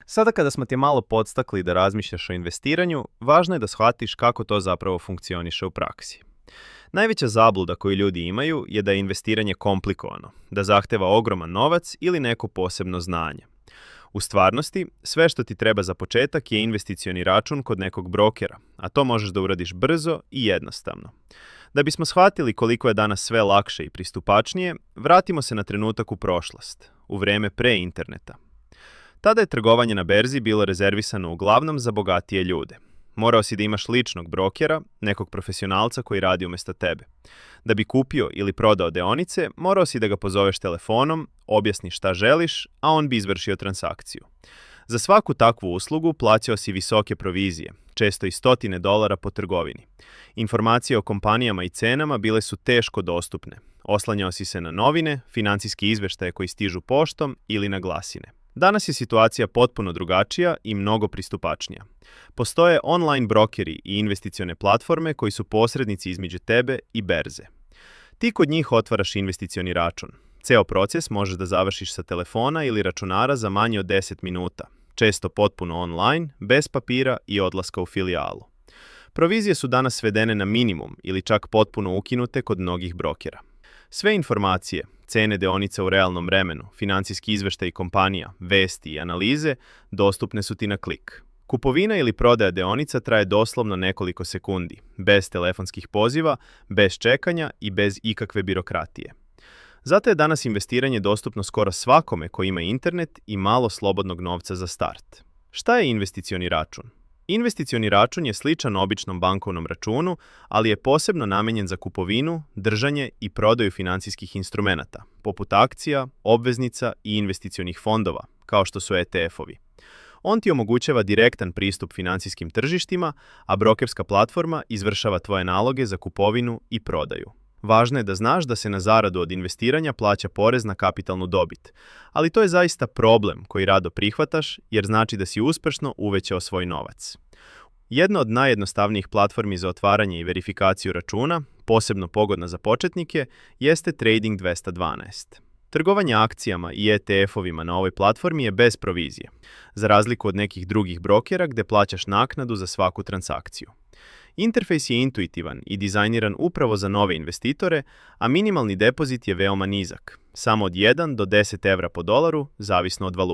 Sada kada smo te malo podstakli da razmišljaš o investiranju, važno je da shvatiš kako to zapravo funkcioniše u praksi. Najveća zabluda koju ljudi imaju je da je investiranje komplikovano, da zahteva ogroman novac ili neko posebno znanje. U stvarnosti, sve što ti treba za početak je investicioni račun kod nekog brokera, a to možeš da uradiš brzo i jednostavno. Da bismo shvatili koliko je danas sve lakše i pristupačnije, vratimo se na trenutak u prošlost, u vreme pre interneta. Tada je trgovanje na berzi bilo rezervisano uglavnom za bogatije ljude. Morao si da imaš ličnog brokera, nekog profesionalca koji radi umjesto tebe. Da bi kupio ili prodao deonice, morao si da ga pozoveš telefonom, objasniš šta želiš, a on bi izvršio transakciju. Za svaku takvu uslugu plaćao si visoke provizije, često i $100 po trgovini. Informacije o kompanijama i cenama bile su teško dostupne. Oslanjao si se na novine, financijski izveštaje koji stižu poštom ili na glasine. Danas je situacija potpuno drugačija i mnogo pristupačnija. Postoje online brokeri i investicione platforme koji su posrednici između tebe i berze. Ti kod njih otvaraš investicioni račun. Ceo proces možeš da završiš sa telefona ili računara za manje od 10 minuta, često potpuno online, bez papira i odlaska u filijalu. Provizije su danas svedene na minimum ili čak potpuno ukinute kod mnogih brokera. Sve informacije, cene deonica u realnom vremenu, financijski izveštaj kompanija, vesti i analize dostupne su ti na klik. Kupovina ili prodaja deonica traje doslovno nekoliko sekundi, bez telefonskih poziva, bez čekanja i bez ikakve birokratije. Zato je danas investiranje dostupno skoro svakome ko ima internet i malo slobodnog novca za start. Šta je investicioni račun? Investicioni račun je sličan običnom bankovnom računu, ali je posebno namenjen za kupovinu, držanje i prodaju financijskih instrumenata, poput akcija, obveznica i investicionih fondova, kao što su ETF-ovi. On ti omogućava direktan pristup financijskim tržištima, a brokerska platforma izvršava tvoje naloge za kupovinu i prodaju. Važno je da znaš da se na zaradu od investiranja plaća porez na kapitalnu dobit, ali to je zaista problem koji rado prihvataš jer znači da si uspešno uvećao svoj novac. Jedna od najjednostavnijih platformi za otvaranje i verifikaciju računa, posebno pogodna za početnike, jeste Trading 212. Trgovanje akcijama i ETF-ovima na ovoj platformi je bez provizije, za razliku od nekih drugih brokera gde plaćaš naknadu za svaku transakciju. Interfejs je intuitivan i dizajniran upravo za nove investitore, a minimalni depozit je veoma nizak, samo od 1 do 10 evra po dolaru, zavisno od valute.